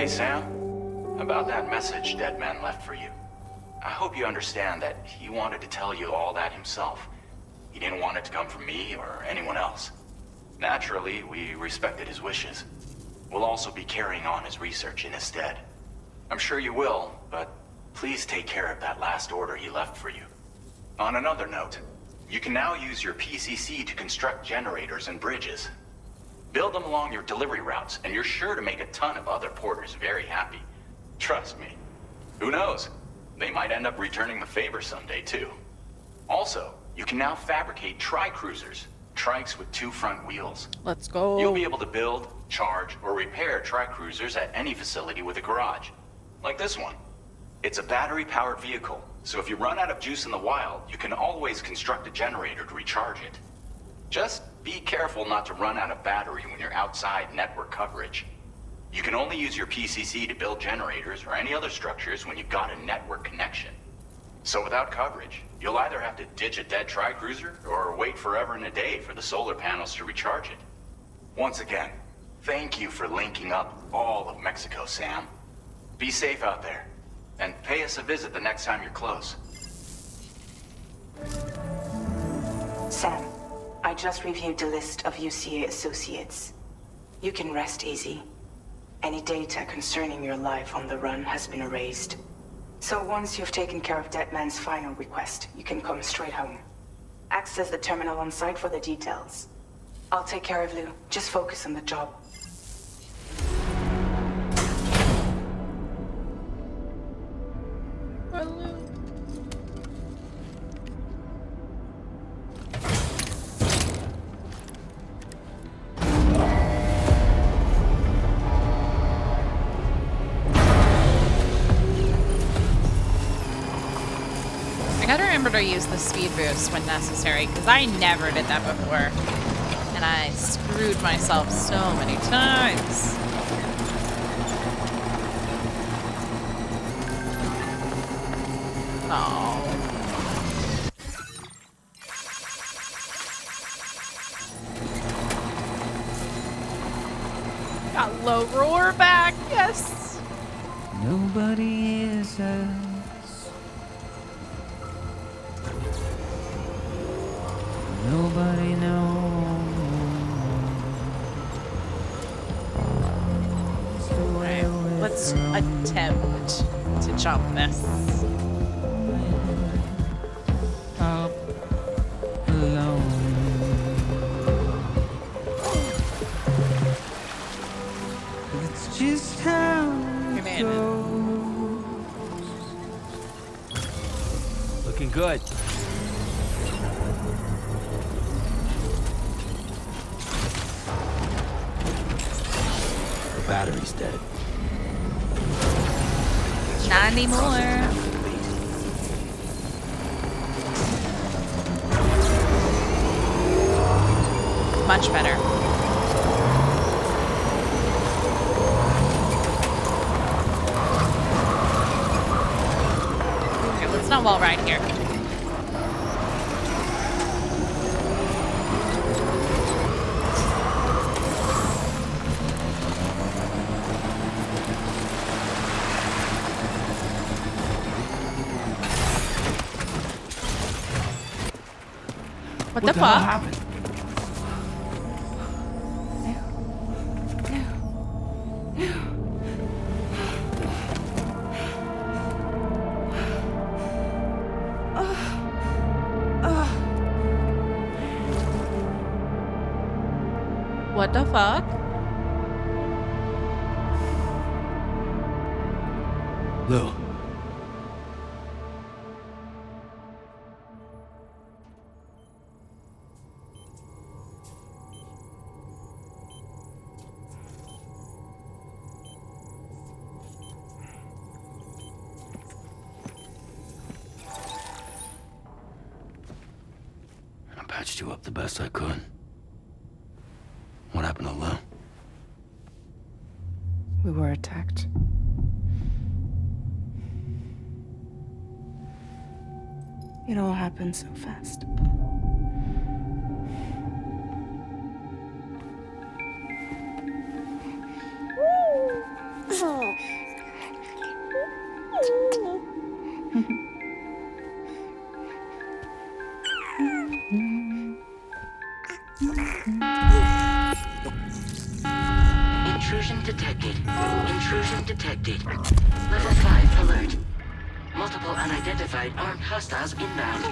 Hey Sam, about that message Deadman left for you. I hope you understand that he wanted to tell you all that himself. He didn't want it to come from me or anyone else. Naturally, we respected his wishes. We'll also be carrying on his research in his stead. I'm sure you will, but please take care of that last order he left for you. On another note, you can now use your PCC to construct generators and bridges. Build them along your delivery routes, and you're sure to make a ton of other porters very happy. Trust me. Who knows? They might end up returning the favor someday, too. Also, you can now fabricate tri-cruisers, trikes with 2 front wheels. Let's go. You'll be able to build, charge, or repair tri-cruisers at any facility with a garage. Like this one. It's a battery-powered vehicle, so if you run out of juice in the wild, you can always construct a generator to recharge it. Just be careful not to run out of battery when you're outside network coverage. You can only use your PCC to build generators or any other structures when you've got a network connection. So without coverage, you'll either have to ditch a dead tri-cruiser or wait forever and a day for the solar panels to recharge it. Once again, thank you for linking up all of Mexico, Sam. Be safe out there, and pay us a visit the next time you're close. Sam, I just reviewed the list of UCA associates. You can rest easy. Any data concerning your life on the run has been erased. So once you've taken care of Deadman's final request, you can come straight home. Access the terminal on site for the details. I'll take care of Lou. Just focus on the job. To use the speed boost when necessary, because I never did that before, and I screwed myself so many times. Oh. Got low roar back, yes. Nobody is Nobody knows. Right, let's attempt to jump this. Up alone. It's just how it goes. Looking good. Battery's dead. Not anymore. Much better. Okay, let's not wall ride here. What the fuck? Happened? What the fuck? Lou. Patched you up the best I could. What happened to Lou? We were attacked. It all happened so fast. Intrusion detected. Intrusion detected. Level 5 alert. Multiple unidentified armed hostiles inbound.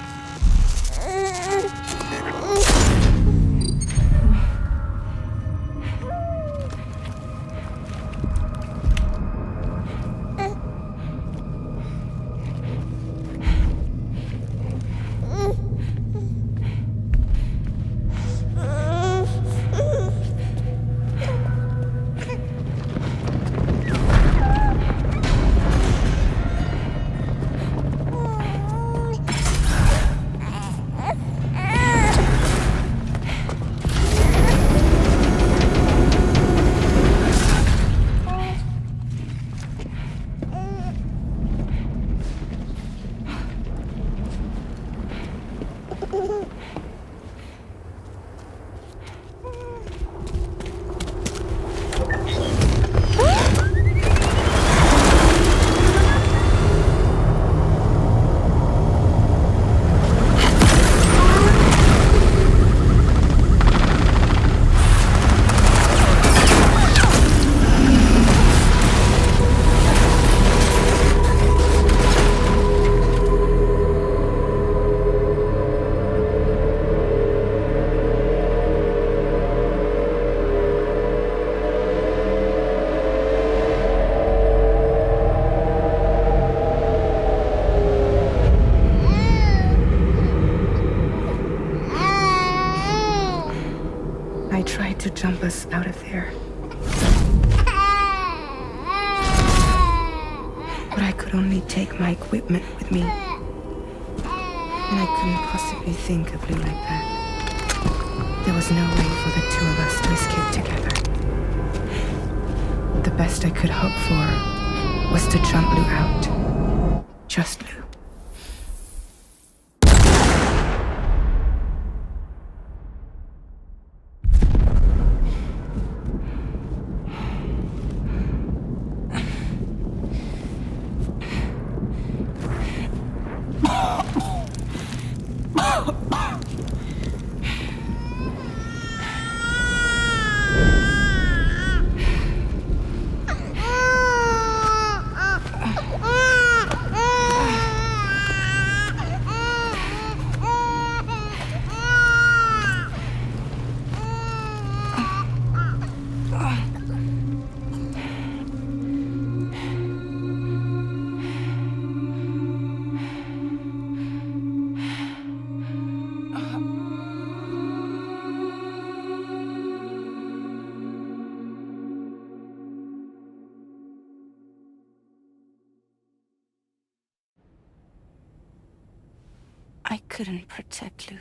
I tried to jump us out of there. But I could only take my equipment with me. And I couldn't possibly think of Lou like that. There was no way for the two of us to escape together. The best I could hope for was to jump Lou out. Just Lou. I couldn't protect Lou.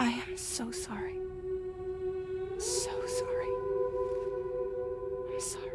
I am so sorry. So sorry. I'm sorry.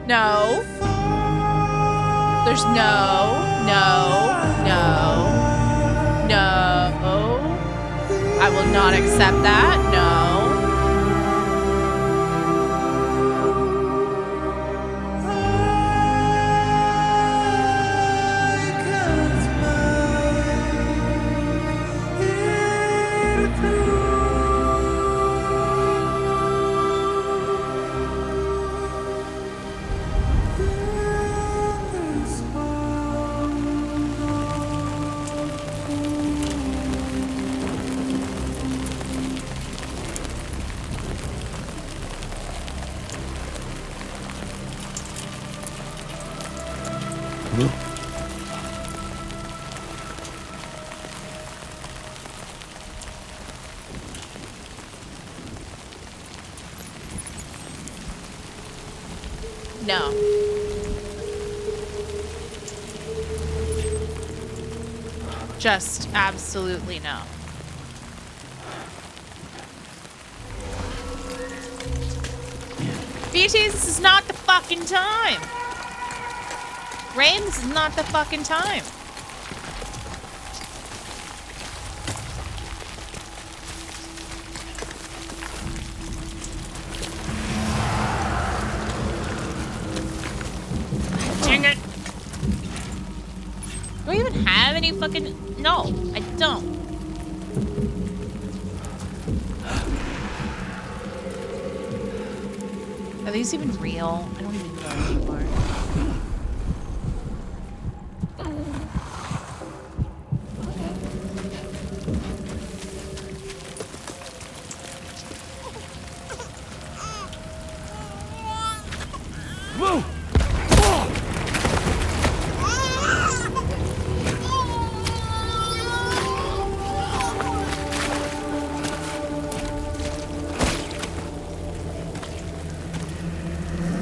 No. There's no. I will not accept that. No. No. Just absolutely no. BTs, this is not the fucking time. Rain, this is not the fucking time. Dang it. Do I even have any fucking... No, I don't. Are these even real? I don't even know anymore. Whoa!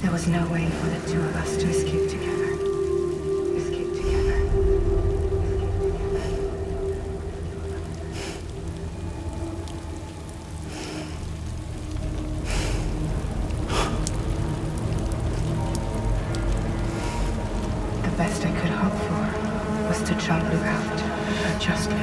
There was no way for the two of us to escape together. Escape together. The best I could hope for was to jump Luke out. Just Luke.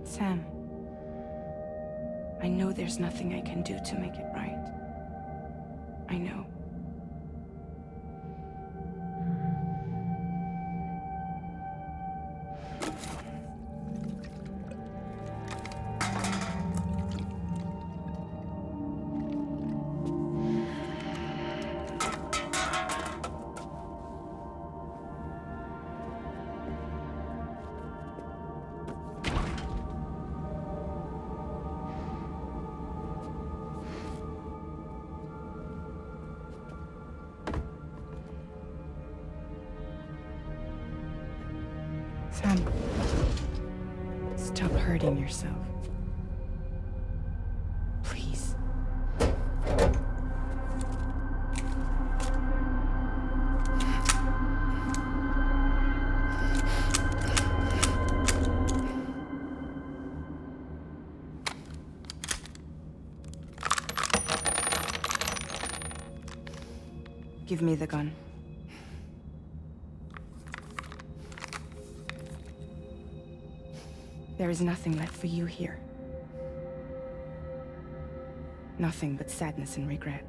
Sam, I know there's nothing I can do to make it right. I know. Sam, stop hurting yourself. Please. Give me the gun. There is nothing left for you here. Nothing but sadness and regret.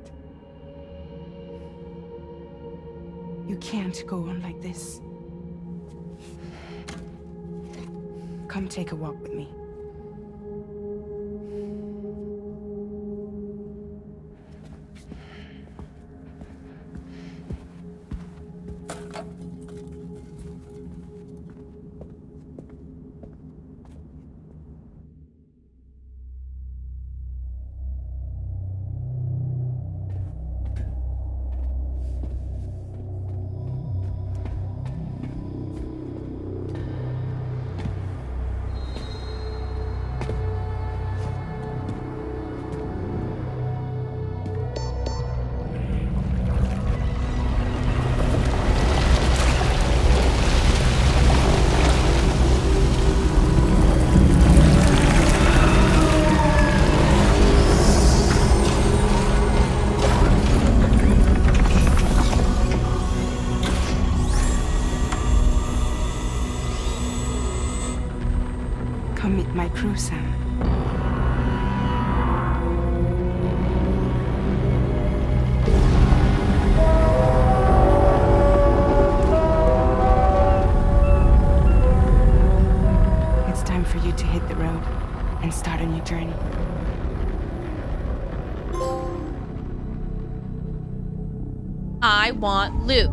You can't go on like this. Come take a walk with me. Come meet my crew, Sam. It's time for you to hit the road and start a new journey. I want loot.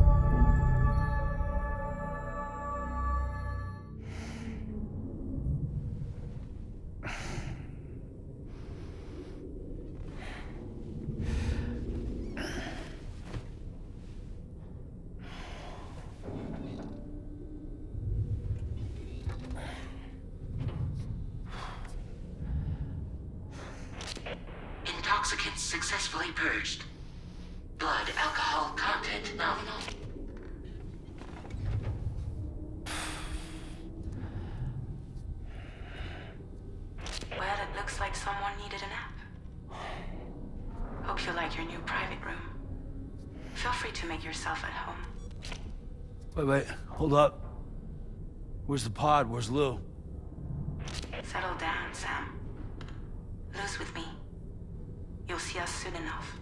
Intoxicants successfully purged. Blood alcohol content nominal. Well, it looks like someone needed a nap. Hope you like your new private room. Feel free to make yourself at home. Wait, hold up. Where's the pod? Where's Lou? Settle down, Sam. Lou's with me. You'll see us soon enough.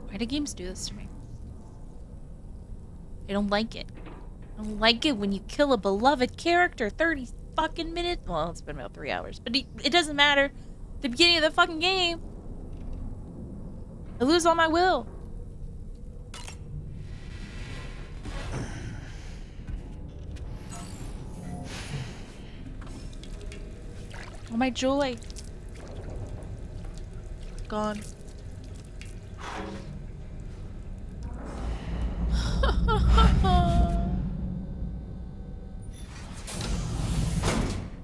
Why do games do this to me? I don't like it. I don't like it when you kill a beloved character 30 fucking minutes. Well, it's been about 3 hours, but it doesn't matter. The beginning of the fucking game, I lose all my will. All my joy gone.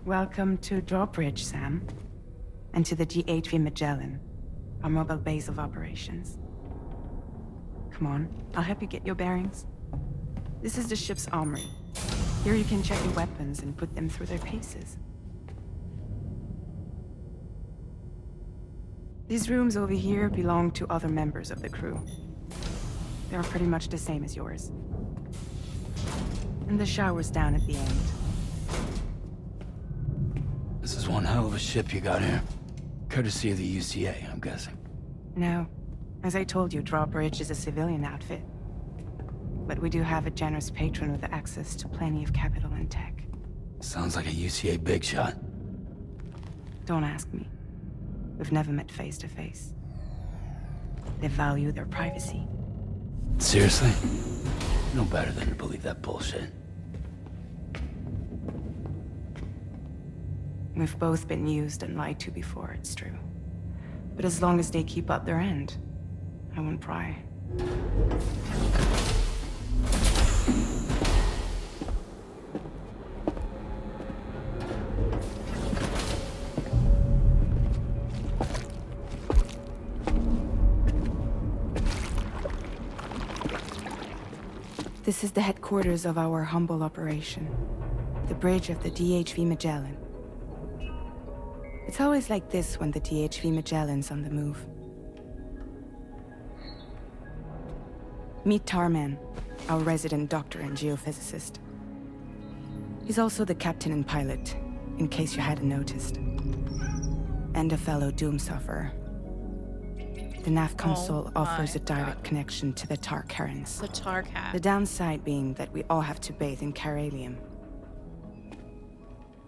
Welcome to Drawbridge, Sam. And to the DHV Magellan, our mobile base of operations. Come on, I'll help you get your bearings. This is the ship's armory. Here you can check your weapons and put them through their paces. These rooms over here belong to other members of the crew. They are pretty much the same as yours. And the shower's down at the end. This is one hell of a ship you got here. Courtesy of the UCA, I'm guessing. No. As I told you, Drawbridge is a civilian outfit. But we do have a generous patron with access to plenty of capital and tech. Sounds like a UCA big shot. Don't ask me. We've never met face to face. They value their privacy. Seriously? No better than to believe that bullshit. We've both been used and lied to before, it's true. But as long as they keep up their end, I won't pry. This is the headquarters of our humble operation. The bridge of the DHV Magellan. It's always like this when the DHV Magellan's on the move. Meet Tarman, our resident doctor and geophysicist. He's also the captain and pilot, in case you hadn't noticed. And a fellow doom sufferer. The nav console offers a direct connection to the tar currents. The tar cat. The downside being that we all have to bathe in caralium.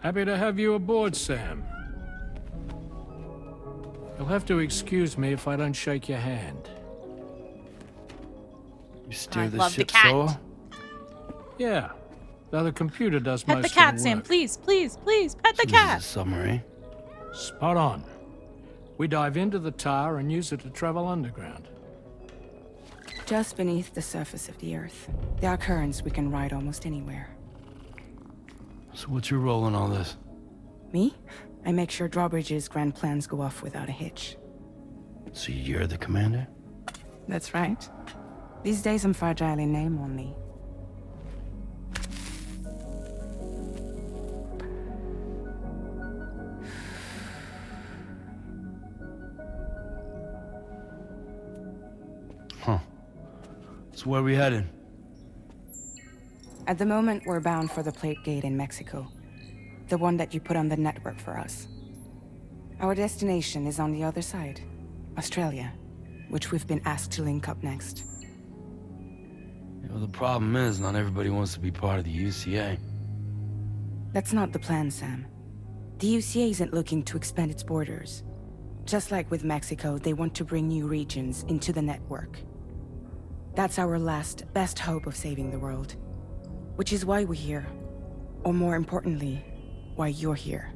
Happy to have you aboard, Sam. You'll have to excuse me if I don't shake your hand. You steer I the love the ship cat. so? Yeah, though the computer does Pet most the of cat, the Sam. work. Please, please, please. Pet the So this cat. is a submarine? Spot on. We dive into the tar and use it to travel underground. Just beneath the surface of the Earth, there are currents we can ride almost anywhere. So what's your role in all this? Me? I make sure Drawbridge's grand plans go off without a hitch. So you're the commander? That's right. These days I'm fragile in name only. So where are we headed? At the moment, we're bound for the plate gate in Mexico. The one that you put on the network for us. Our destination is on the other side, Australia, which we've been asked to link up next. Well, the problem is, not everybody wants to be part of the UCA. That's not the plan, Sam. The UCA isn't looking to expand its borders. Just like with Mexico, they want to bring new regions into the network. That's our last, best hope of saving the world. Which is why we're here. Or more importantly, why you're here.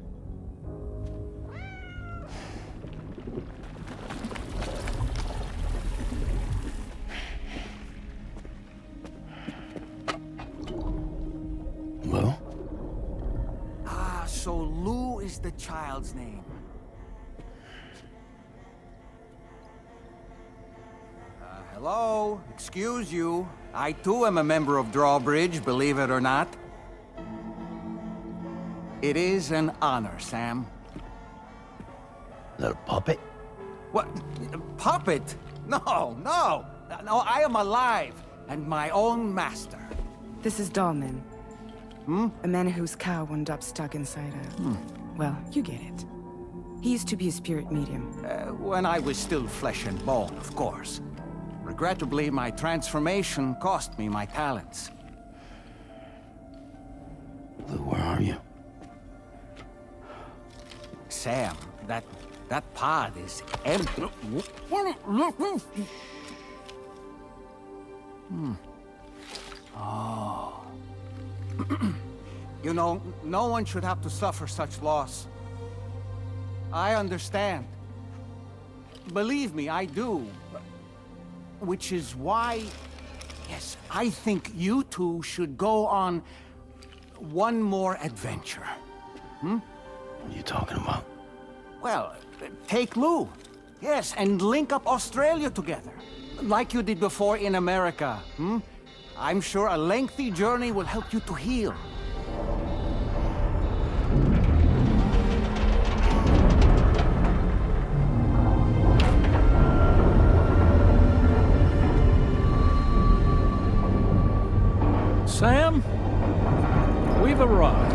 Lou? So Lou is the child's name. Hello? Excuse you. I too am a member of Drawbridge, believe it or not. It is an honor, Sam. Is that a puppet? What? Puppet? No, no! No, I am alive, and my own master. This is Deadman. A man whose cow wound up stuck inside a... Well, you get it. He used to be a spirit medium. When I was still flesh and bone, of course. Regrettably, my transformation cost me my talents. Lou, where are you? Sam, that pod is empty. Oh. You know, no one should have to suffer such loss. I understand. Believe me, I do. Which is why, yes, I think you two should go on one more adventure. What are you talking about? Well, take Lou. Yes, and link up Australia together. Like you did before in America. I'm sure a lengthy journey will help you to heal. Sam, we've arrived.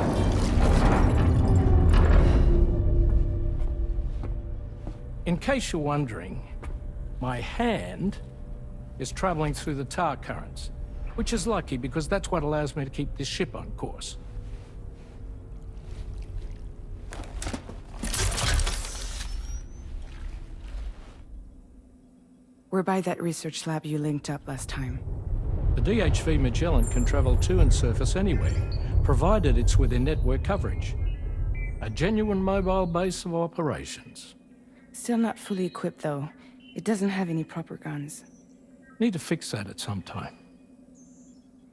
In case you're wondering, my hand is traveling through the tar currents, which is lucky because that's what allows me to keep this ship on course. We're by that research lab you linked up last time. The DHV Magellan can travel to and surface anywhere, provided it's within network coverage. A genuine mobile base of operations. Still not fully equipped, though. It doesn't have any proper guns. Need to fix that at some time.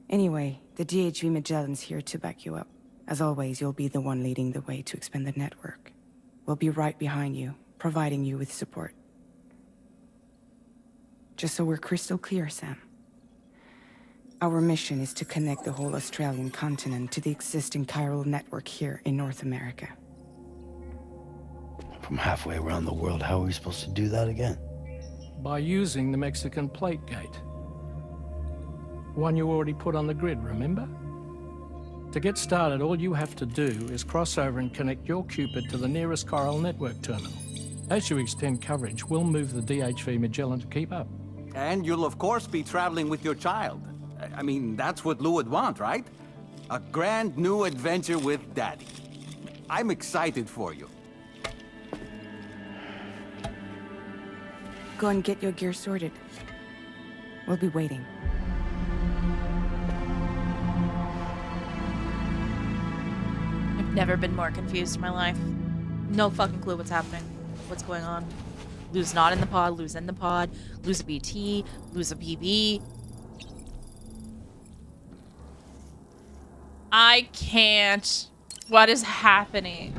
Anyway, the DHV Magellan's here to back you up. As always, you'll be the one leading the way to expand the network. We'll be right behind you, providing you with support. Just so we're crystal clear, Sam. Our mission is to connect the whole Australian continent to the existing chiral network here in North America. From halfway around the world, how are we supposed to do that again? By using the Mexican plate gate. One you already put on the grid, remember? To get started, all you have to do is cross over and connect your Cupid to the nearest chiral network terminal. As you extend coverage, we'll move the DHV Magellan to keep up. And you'll of course be traveling with your child. I mean, that's what Lou would want, right? A grand new adventure with Daddy. I'm excited for you. Go and get your gear sorted. We'll be waiting. I've never been more confused in my life. No fucking clue what's happening. What's going on? Lou's not in the pod, Lou's in the pod, Lou's a BT, Lou's a PB. I can't. What is happening?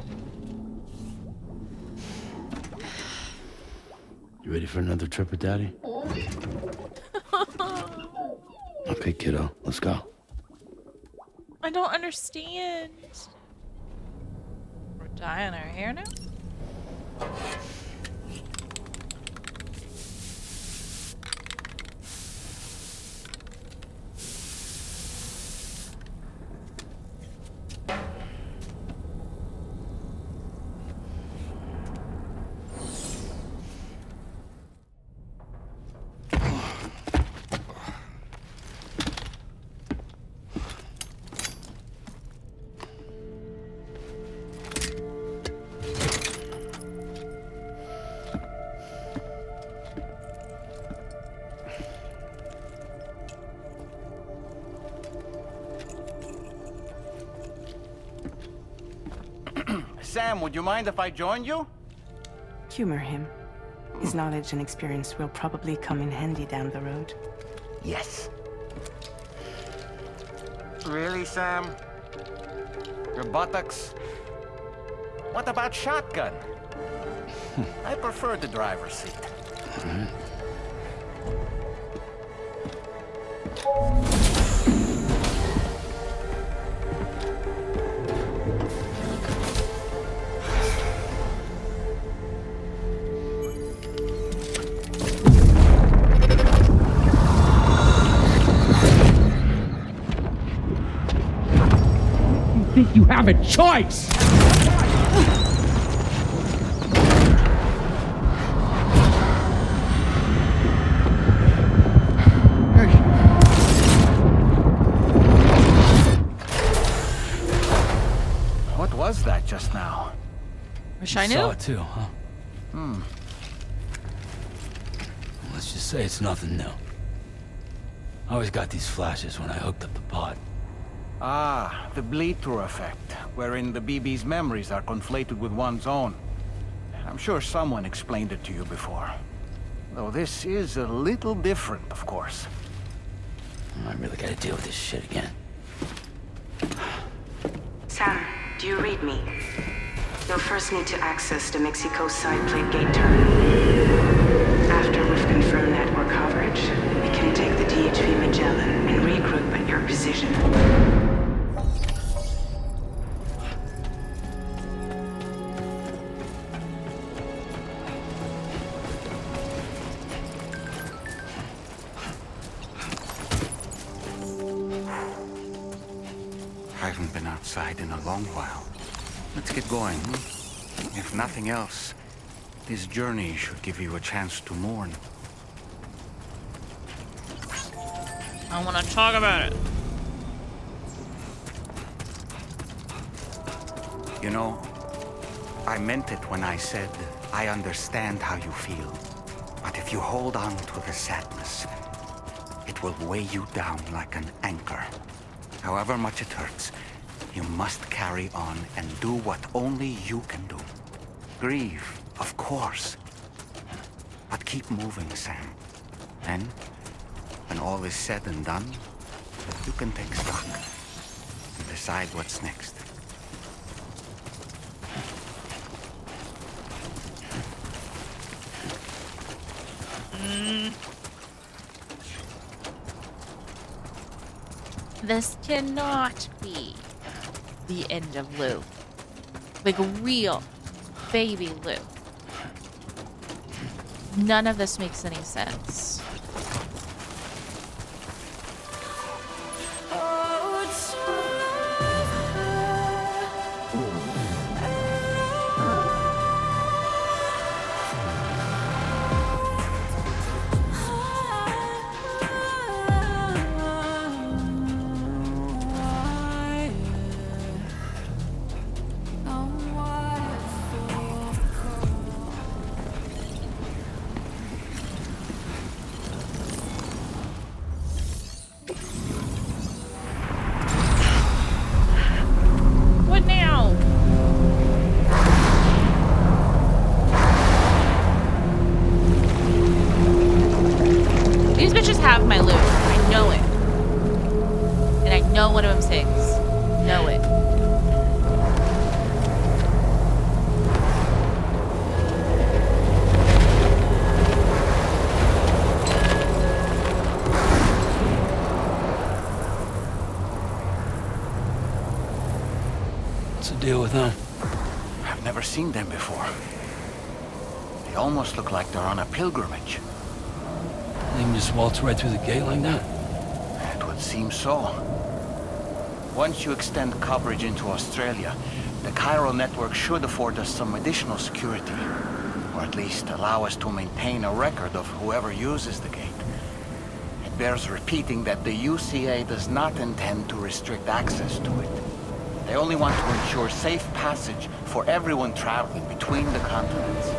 You ready for another trip with Daddy? Okay, kiddo, let's go. I don't understand. We're dyeing our hair now? Sam, would you mind if I joined you? Humor him. His knowledge and experience will probably come in handy down the road. Yes. Really, Sam? Your buttocks? What about shotgun? I prefer the driver's seat. Think you have a choice? What was that just now? Wish I You saw knew. it too, huh? Let's just say it's nothing new. I always got these flashes when I hooked up the pod. Ah, the bleed-through effect, wherein the BB's memories are conflated with one's own. I'm sure someone explained it to you before. Though this is a little different, of course. I really gotta deal with this shit again. Sam, do you read me? You'll first need to access the Mexico side plate gate terminal. After we've confirmed network coverage, we can take the DHV Magellan and regroup at your position. I haven't been outside in a long while. Let's get going, If nothing else, this journey should give you a chance to mourn. I want to talk about it. You know, I meant it when I said I understand how you feel. But if you hold on to the sadness, it will weigh you down like an anchor. However much it hurts, you must carry on and do what only you can do. Grieve, of course. But keep moving, Sam. And when all is said and done, you can take stock and decide what's next. This cannot be the end of Lou. Like real baby Lou. None of this makes any sense. What now? These bitches have my loot. I know it. And I know one of them's Higgs. Know it. What's the deal with them? I've never seen them before. They almost look like they're on a pilgrimage. They can just waltz right through the gate like that? It would seem so. Once you extend coverage into Australia, the Cairo network should afford us some additional security. Or at least allow us to maintain a record of whoever uses the gate. It bears repeating that the UCA does not intend to restrict access to it. They only want to ensure safe passage for everyone traveling between the continents.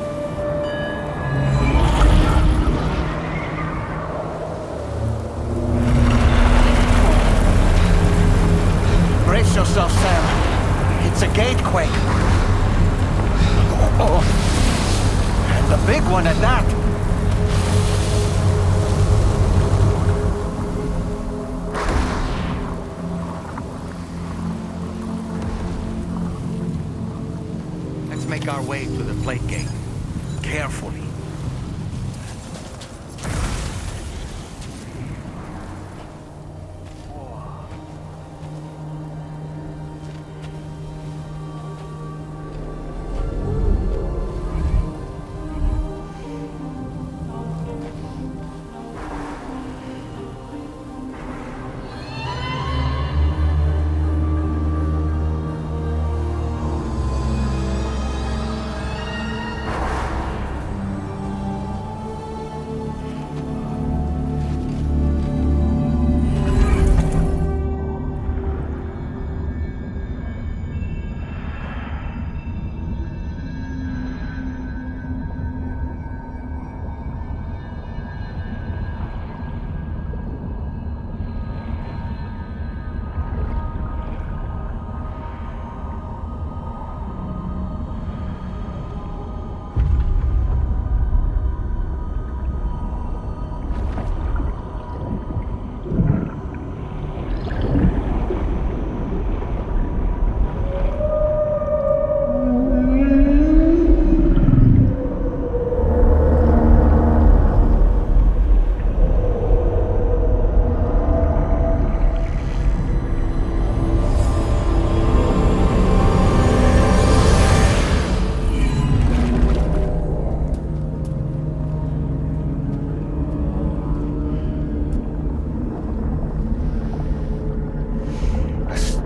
Brace yourself, Sam. It's a gatequake. big one at that. Let's make our way to the plate gate. Carefully.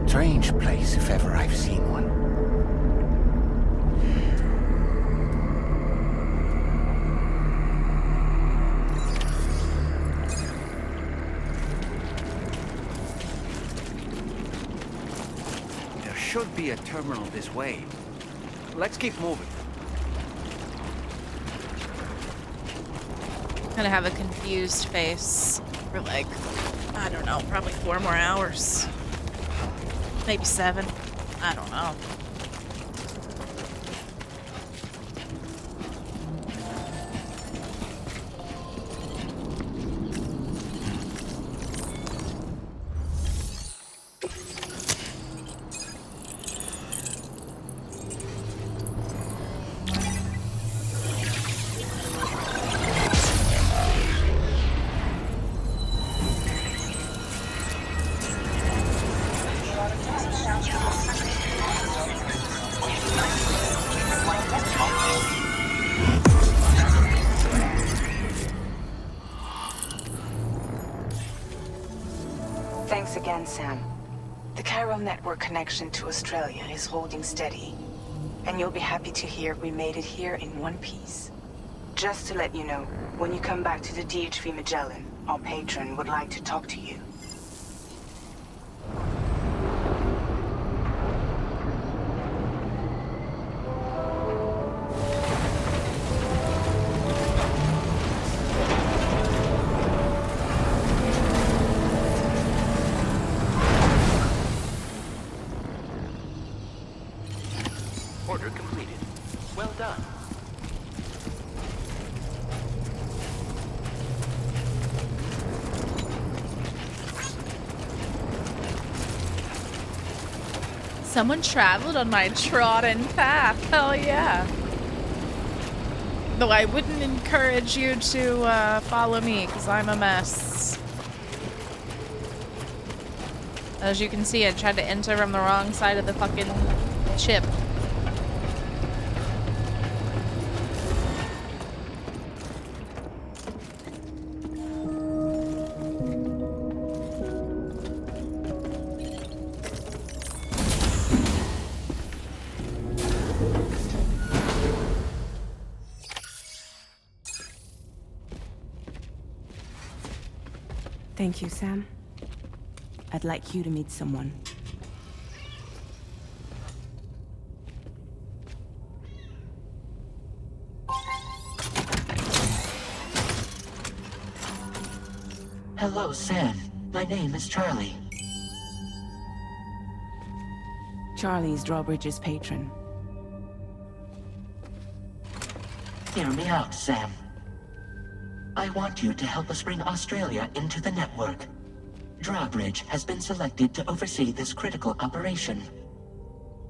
Strange place, if ever I've seen one. There should be a terminal this way. Let's keep moving. Gonna have a confused face for like, I don't know, probably 4 more hours. Maybe 7. I don't know. Thanks again, Sam. The Chiral network connection to Australia is holding steady. And you'll be happy to hear we made it here in one piece. Just to let you know, when you come back to the DHV Magellan, our patron would like to talk to you. Order completed. Well done. Someone traveled on my trodden path. Hell yeah. Though I wouldn't encourage you to follow me, because I'm a mess. As you can see, I tried to enter from the wrong side of the fucking ship. Thank you, Sam. I'd like you to meet someone. Hello, Sam. My name is Charlie. Charlie's Drawbridge's patron. Hear me out, Sam. I want you to help us bring Australia into the network. Drawbridge has been selected to oversee this critical operation.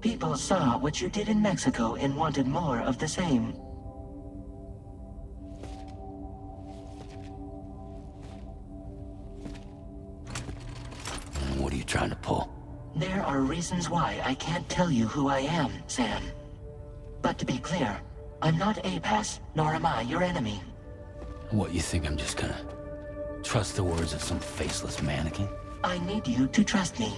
People saw what you did in Mexico and wanted more of the same. What are you trying to pull? There are reasons why I can't tell you who I am, Sam. But to be clear, I'm not APAS, nor am I your enemy. What, you think I'm just gonna trust the words of some faceless mannequin? I need you to trust me.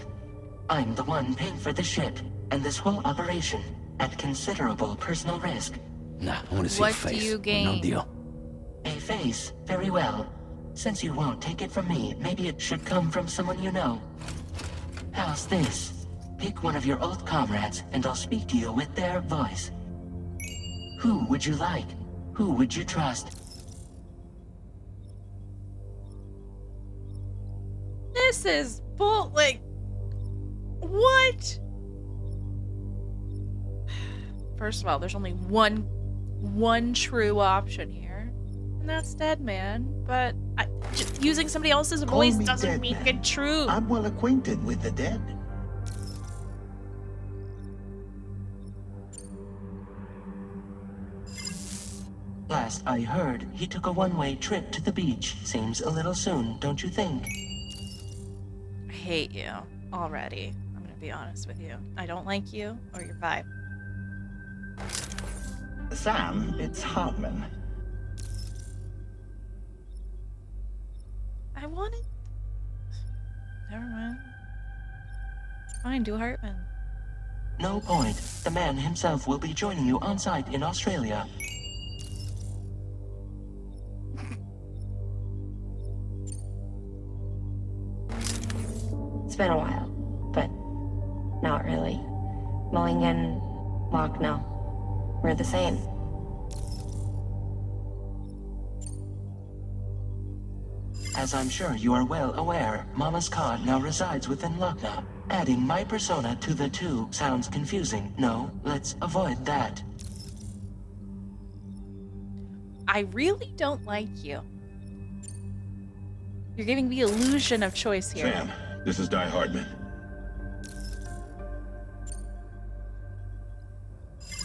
I'm the one paying for the ship and this whole operation at considerable personal risk. Nah, I wanna see What a face. do you No gain? deal. A face, very well. Since you won't take it from me, maybe it should come from someone you know. How's this? Pick one of your old comrades, and I'll speak to you with their voice. Who would you like? Who would you trust? This is bull. Like, what? First of all, there's only one true option here, and that's Deadman. But just using somebody else's voice doesn't make it true. I'm well acquainted with the dead. Last I heard, he took a one-way trip to the beach. Seems a little soon, don't you think? I hate you already. I'm gonna be honest with you. I don't like you or your vibe. Sam, it's Hartman. I wanted. Never mind. Fine, do Hartman. No point. The man himself will be joining you on site in Australia. It's been a while, but not really. Mulligan, Locke, no. We're the same. As I'm sure you are well aware, Mama's Cod now resides within Lochna. Adding my persona to the two sounds confusing. No, let's avoid that. I really don't like you. You're giving the illusion of choice here. Sam, this is Die Hardman.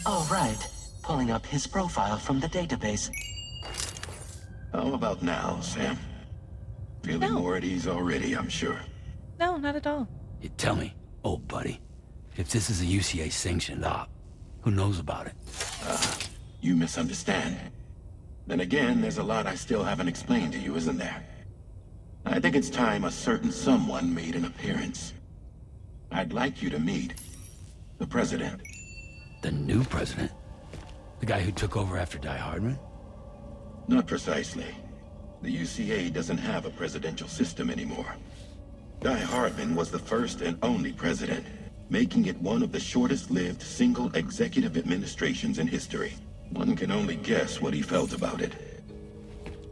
All right. Pulling up his profile from the database. How about now, Sam? Feeling more at ease already, I'm sure. No, not at all. You tell me, old buddy, if this is a UCA-sanctioned op, who knows about it? You misunderstand. Then again, there's a lot I still haven't explained to you, isn't there? I think it's time a certain someone made an appearance. I'd like you to meet the President. The new president? The guy who took over after Die Hardman? Not precisely. The UCA doesn't have a presidential system anymore. Die Hardman was the first and only president, making it one of the shortest-lived single executive administrations in history. One can only guess what he felt about it.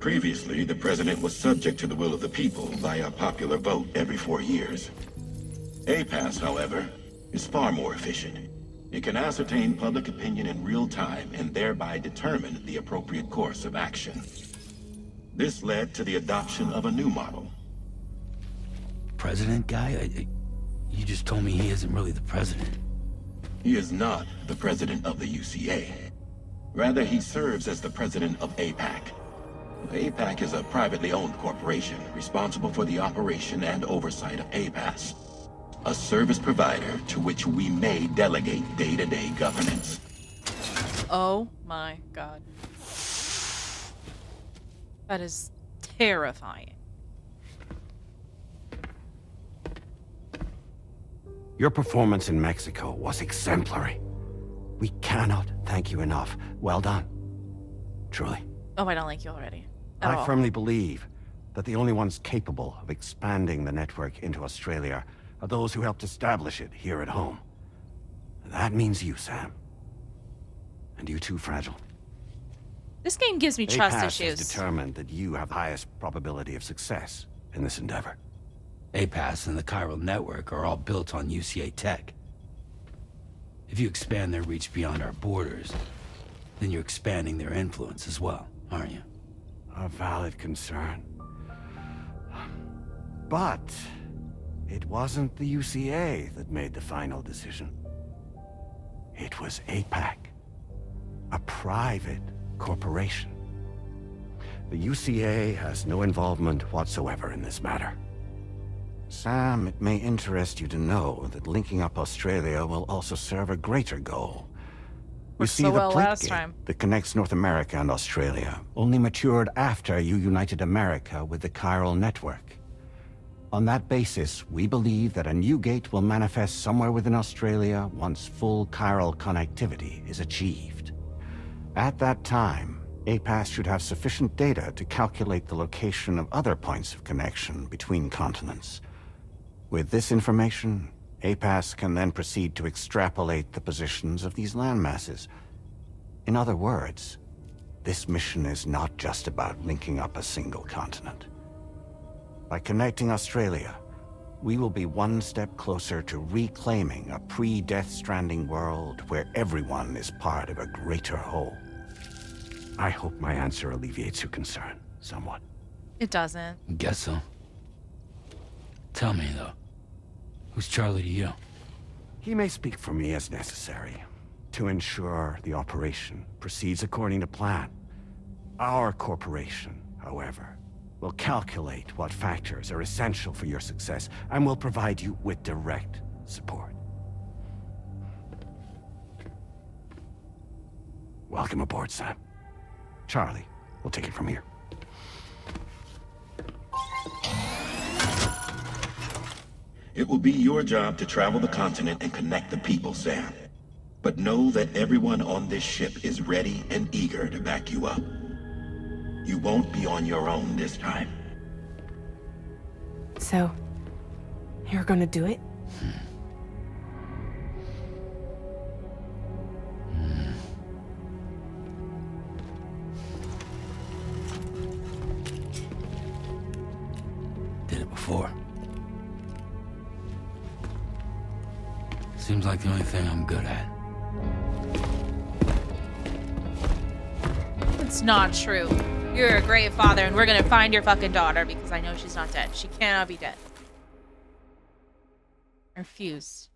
Previously, the president was subject to the will of the people via a popular vote every 4 years. APAS, however, is far more efficient. It can ascertain public opinion in real time and thereby determine the appropriate course of action. This led to the adoption of a new model. President guy? You just told me he isn't really the president. He is not the president of the UCA. Rather, he serves as the president of APAC. APAC is a privately owned corporation responsible for the operation and oversight of APAS, a service provider to which we may delegate day-to-day governance. Oh my god. That is terrifying. Your performance in Mexico was exemplary. We cannot thank you enough. Well done. Truly. Oh, I don't like you already. At I all. firmly believe that the only ones capable of expanding the network into Australia are those who helped establish it here at home. That means you, Sam. And you too, Fragile. This game gives me trust APAS issues. has determined that you have the highest probability of success in this endeavor. APAS and the Chiral Network are all built on UCA tech. If you expand their reach beyond our borders, Then you're expanding their influence as well, aren't you? A valid concern. But it wasn't the UCA that made the final decision. It was APAC, a private corporation. The UCA has no involvement whatsoever in this matter. Sam, it may interest you to know that linking up Australia will also serve a greater goal. You see, the plate gate that connects North America and Australia only matured after you united America with the chiral network. On that basis, we believe that a new gate will manifest somewhere within Australia once full chiral connectivity is achieved. At that time, APAS should have sufficient data to calculate the location of other points of connection between continents. With this information, APAS can then proceed to extrapolate the positions of these landmasses. In other words, this mission is not just about linking up a single continent. By connecting Australia, we will be one step closer to reclaiming a pre-Death Stranding world where everyone is part of a greater whole. I hope my answer alleviates your concern somewhat. It doesn't. Guess so. Tell me, though. Who's Charlie to you? He may speak for me as necessary, to ensure the operation proceeds according to plan. Our corporation, however, will calculate what factors are essential for your success, and will provide you with direct support. Welcome aboard, Sam. Charlie, we'll take it from here. It will be your job to travel the continent and connect the people, Sam. But know that everyone on this ship is ready and eager to back you up. You won't be on your own this time. So, you're gonna do it? Did it before. Seems like the only thing I'm good at. It's not true. You're a great father, and we're gonna find your fucking daughter because I know she's not dead. She cannot be dead. I refuse.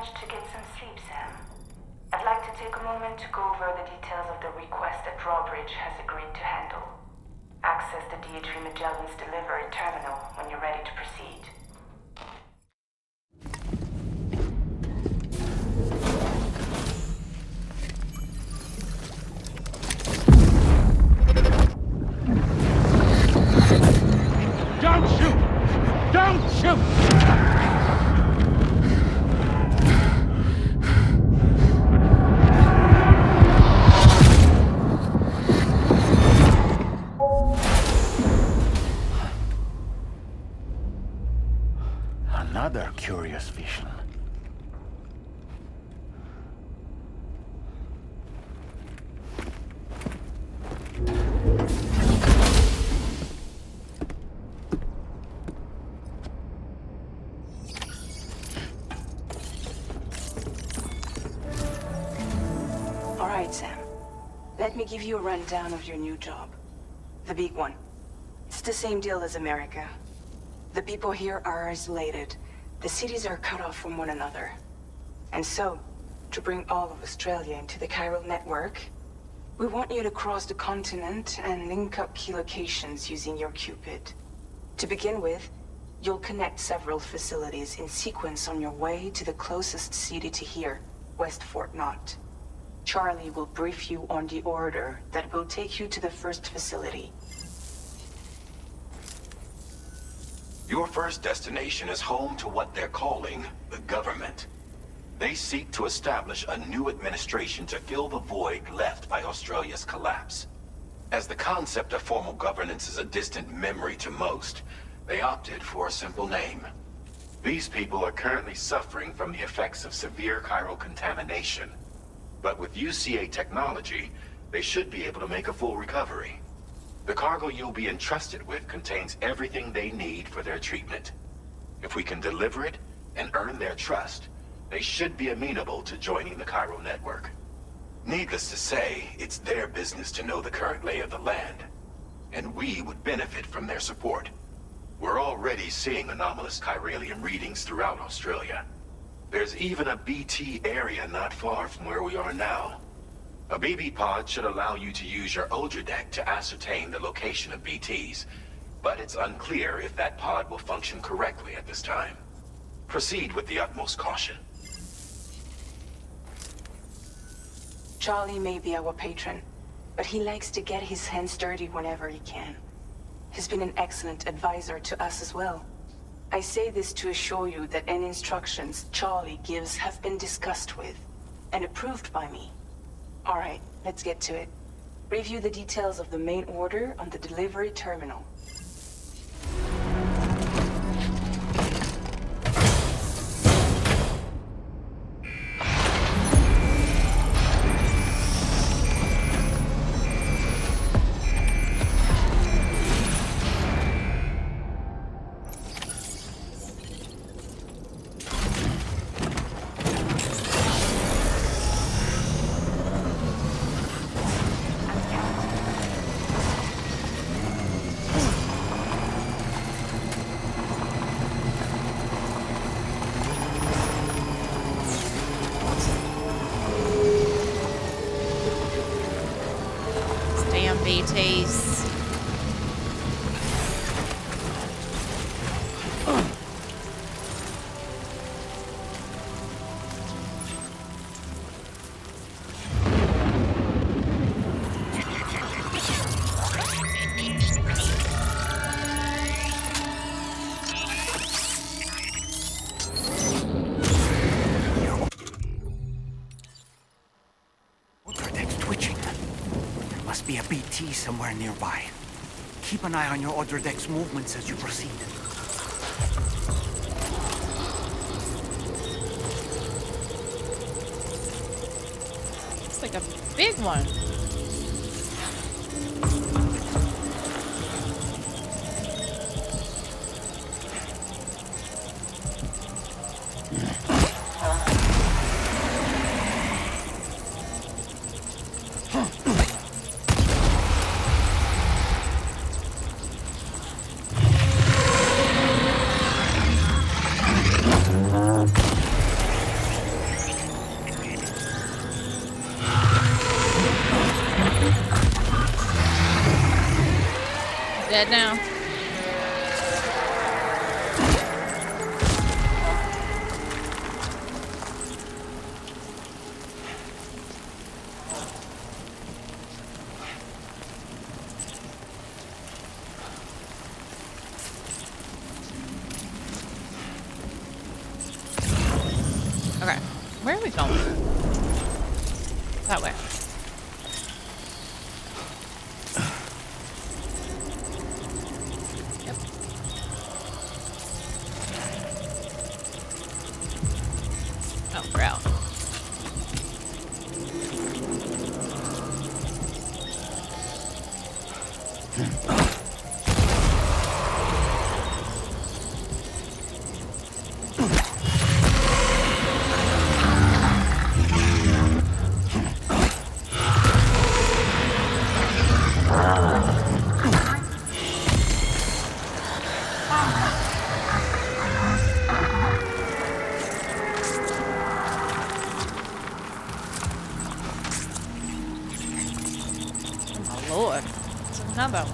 To get some sleep, Sam. I'd like to take a moment to go over the details of the request that Drawbridge has agreed to handle. Access the DH3 Magellan's delivery terminal when you're ready to proceed. Don't shoot! Don't shoot! Another curious vision. All right, Sam. Let me give you a rundown of your new job. The big one. It's the same deal as America. The people here are isolated. The cities are cut off from one another. And so, to bring all of Australia into the chiral network, we want you to cross the continent and link up key locations using your Cupid. To begin with, you'll connect several facilities in sequence on your way to the closest city to here, West Fort Knott. Charlie will brief you on the order that will take you to the first facility. Your first destination is home to what they're calling the government. They seek to establish a new administration to fill the void left by Australia's collapse. As the concept of formal governance is a distant memory to most, they opted for a simple name. These people are currently suffering from the effects of severe chiral contamination. But with UCA technology, they should be able to make a full recovery. The cargo you'll be entrusted with contains everything they need for their treatment. If we can deliver it and earn their trust, they should be amenable to joining the chiral network. Needless to say, it's their business to know the current lay of the land, and we would benefit from their support. We're already seeing anomalous chiralium readings throughout Australia. There's even a BT area not far from where we are now. A BB pod should allow you to use your Ultra deck to ascertain the location of BTs, but it's unclear if that pod will function correctly at this time. Proceed with the utmost caution. Charlie may be our patron, but he likes to get his hands dirty whenever he can. He's been an excellent advisor to us as well. I say this to assure you that any instructions Charlie gives have been discussed with and approved by me. All right, let's get to it. Review the details of the main order on the delivery terminal. BTs. Somewhere nearby. Keep an eye on your other deck's movements as you proceed. It's like a big one. Dead now. Okay, where are we going? That way. Lord, it's another one.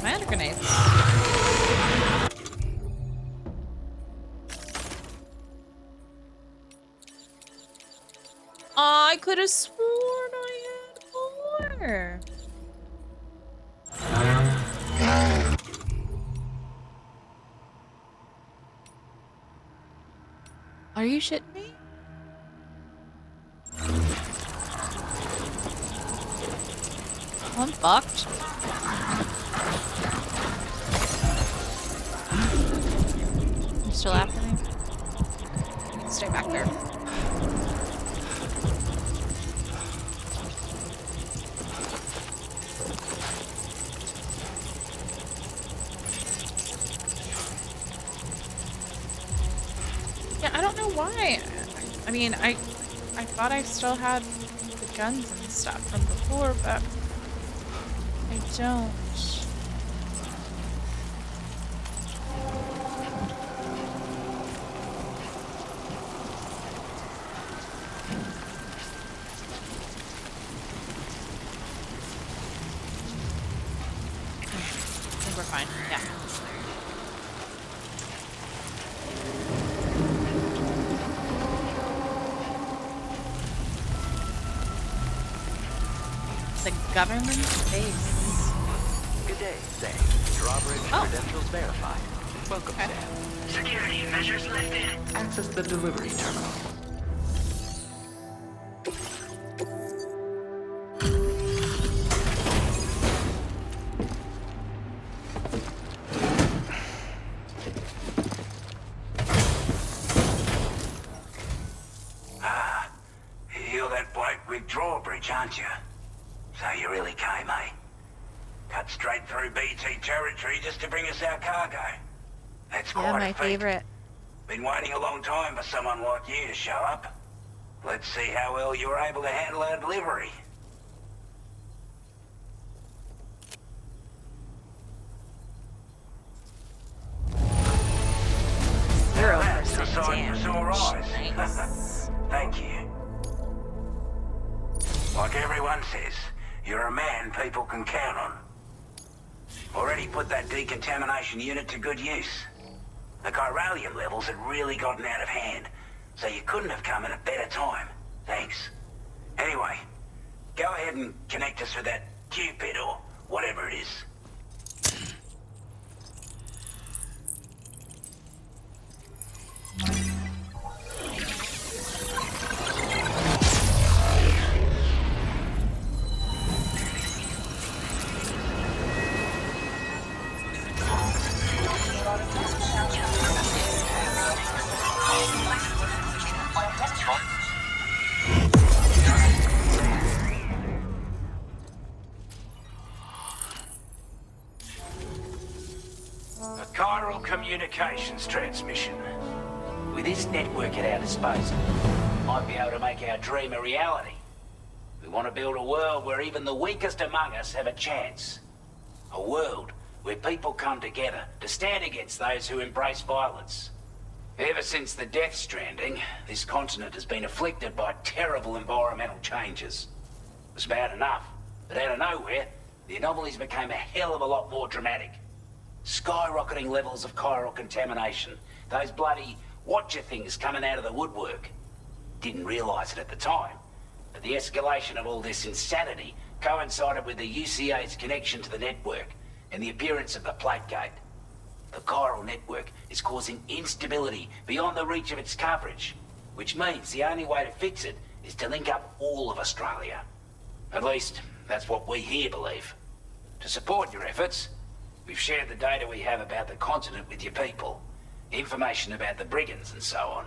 Mana grenades. I could have sworn I had more. here? Are you shitting me? I'm fucked. You still after me? Stay back there. Yeah, I don't know why. I mean, I thought I still had the guns and stuff from before, but I don't. I think we're fine. Yeah. The government base. Good day, Sam. Drawbridge credentials verified. Welcome, Sam. Security measures lifted. Access the delivery terminal. You're that bloke with Drawbridge, aren't you? So you really came, eh? Cut straight through BT territory just to bring us our cargo. That's quite my a feat. favorite. Been waiting a long time for someone like you to show up. Let's see how well you were able to handle our delivery. Zero That's the percent sign you saw rise. Nice. Thank you. Like everyone says, you're a man people can count on. Already put that decontamination unit to good use. The chiralium levels had really gotten out of hand, so you couldn't have come at a better time. Thanks. Anyway, go ahead and connect us with that Cupid or whatever it is. A chiral communications transmission. With this network at our disposal, we might be able to make our dream a reality. We want to build a world where even the weakest among us have a chance. A world where people come together to stand against those who embrace violence. Ever since the Death Stranding, this continent has been afflicted by terrible environmental changes. It was bad enough, but out of nowhere, the anomalies became a hell of a lot more dramatic. Skyrocketing levels of chiral contamination. Those bloody watcher things coming out of the woodwork. Didn't realize it at the time, but the escalation of all this insanity coincided with the UCA's connection to the network and the appearance of the plate gate. The chiral network is causing instability beyond the reach of its coverage, which means the only way to fix it is to link up all of Australia. At least, that's what we here believe. To support your efforts, we've shared the data we have about the continent with your people. Information about the Brigands and so on.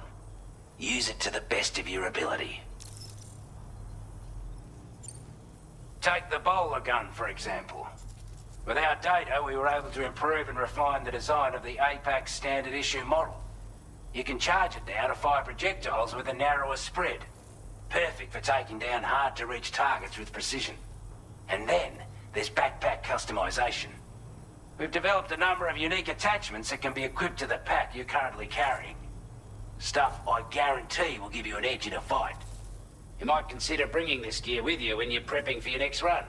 Use it to the best of your ability. Take the bowler gun, for example. With our data, we were able to improve and refine the design of the APAC standard issue model. You can charge it now to fire projectiles with a narrower spread. Perfect for taking down hard-to-reach targets with precision. And then, there's backpack customization. We've developed a number of unique attachments that can be equipped to the pack you're currently carrying. Stuff I guarantee will give you an edge in a fight. You might consider bringing this gear with you when you're prepping for your next run.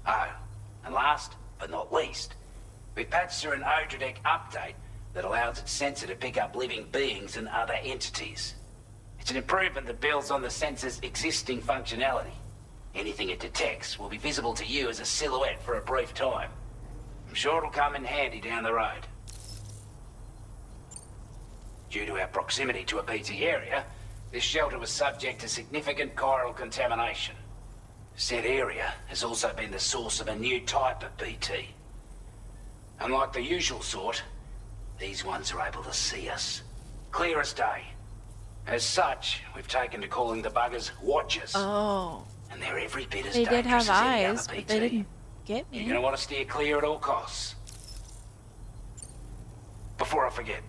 Oh, and last but not least, we've patched through an Odradek update that allows its sensor to pick up living beings and other entities. It's an improvement that builds on the sensor's existing functionality. Anything it detects will be visible to you as a silhouette for a brief time. I'm sure it'll come in handy down the road. Due to our proximity to a BT area, this shelter was subject to significant chiral contamination. Said area has also been the source of a new type of BT. Unlike the usual sort, these ones are able to see us. Clear as day. As such, we've taken to calling the buggers Watchers. Oh. And they're every bit as They did dangerous have as any eyes, other but they BT. didn't get me. You're gonna want to steer clear at all costs. Before I forget,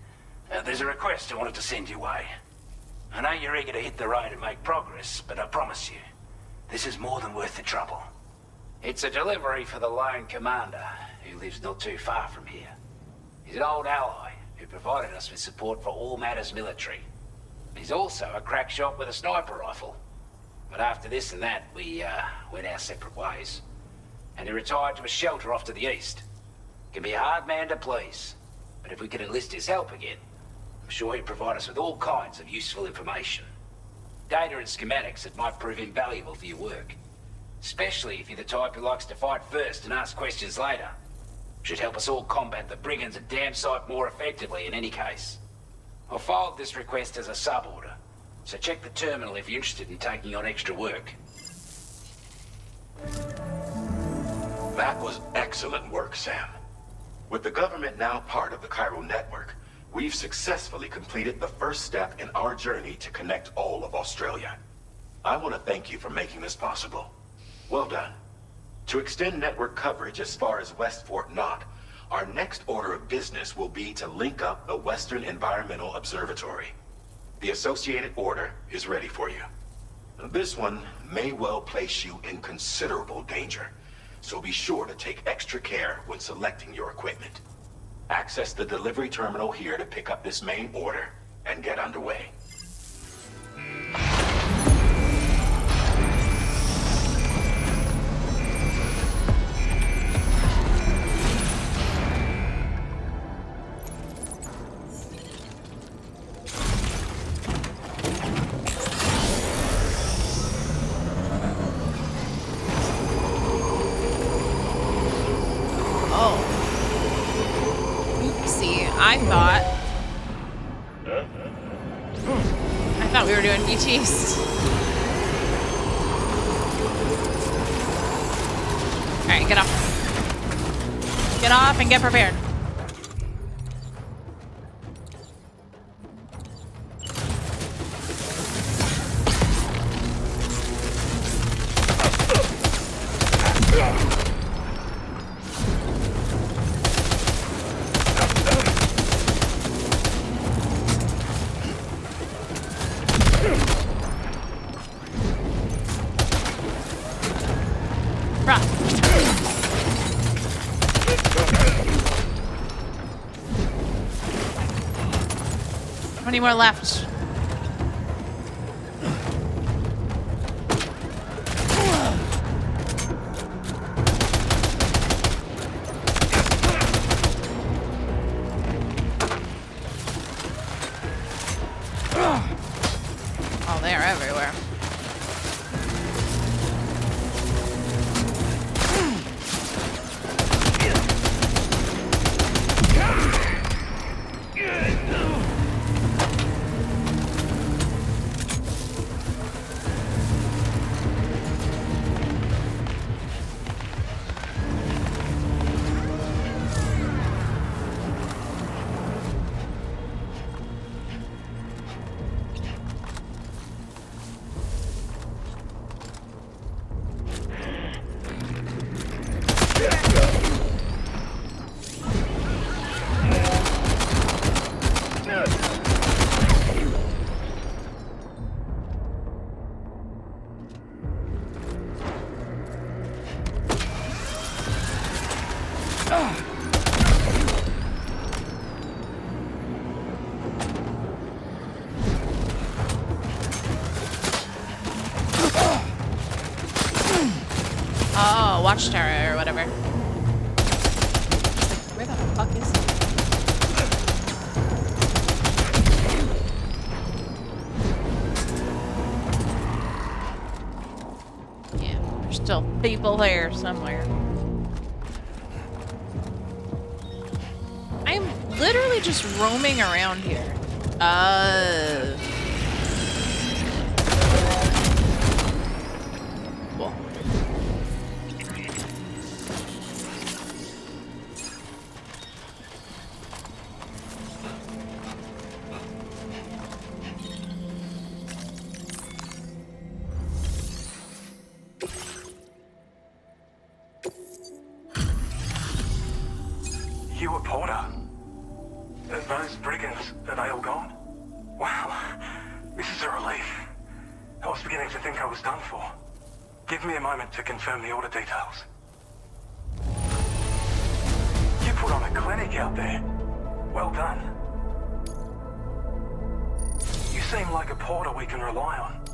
there's a request I wanted to send your way. I know you're eager to hit the road and make progress, but I promise you, this is more than worth the trouble. It's a delivery for the lone commander, who lives not too far from here. He's an old ally who provided us with support for all matters military. He's also a crack shot with a sniper rifle. But after this and that, we went our separate ways. And he retired to a shelter off to the east. Can be a hard man to please, but if we could enlist his help again, I'm sure he'd provide us with all kinds of useful information. Data and schematics that might prove invaluable for your work. Especially if you're the type who likes to fight first and ask questions later. Should help us all combat the Brigands a damn sight more effectively in any case. I've filed this request as a sub-order, so check the terminal if you're interested in taking on extra work. That was excellent work, Sam. With the government now part of the Cairo network, we've successfully completed the first step in our journey to connect all of Australia. I want to thank you for making this possible. Well done. To extend network coverage as far as West Fort Knott, our next order of business will be to link up the Western Environmental Observatory. The associated order is ready for you. This one may well place you in considerable danger, so be sure to take extra care when selecting your equipment. Access the delivery terminal here to pick up this main order and get underway. I thought we were doing BTs. Alright, get off. Get off and get prepared. How many more left? Oh, they're everywhere. Oh, watchtower or whatever. Where the fuck is he? Yeah. still people there somewhere. I'm literally just roaming around here. Cool. You were Porter? Those brigands, are they all gone? Wow, this is a relief. I was beginning to think I was done for. Give me a moment to confirm the order details. You put on a clinic out there. Well done. You seem like a Porter we can rely on.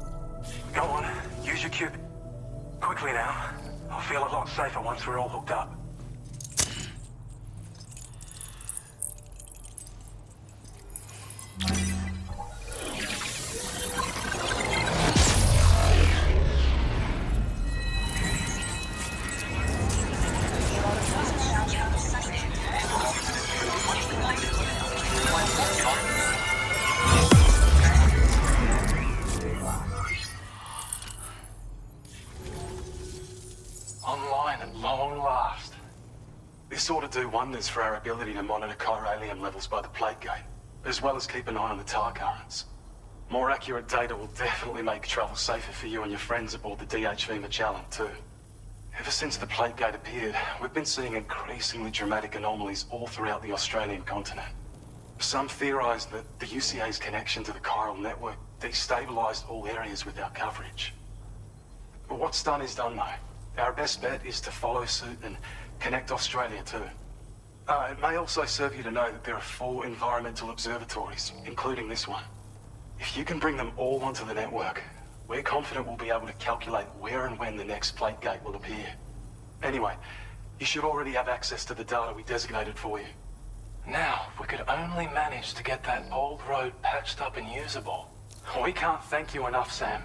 Go on, use your cube. Quickly now. I'll feel a lot safer once we're all hooked up. Online at long last. This ought to do wonders for our ability to monitor chiralium levels by the plate gate, as well as keep an eye on the tar currents. More accurate data will definitely make travel safer for you and your friends aboard the DHV Magellan, too. Ever since the plate gate appeared, we've been seeing increasingly dramatic anomalies all throughout the Australian continent. Some theorize that the UCA's connection to the chiral network destabilized all areas with our coverage. But what's done is done, though. Our best bet is to follow suit and connect Australia too. It may also serve you to know that there are 4 environmental observatories, including this one. If you can bring them all onto the network, we're confident we'll be able to calculate where and when the next plate gate will appear. Anyway, you should already have access to the data we designated for you. Now, if we could only manage to get that old road patched up and usable. We can't thank you enough, Sam.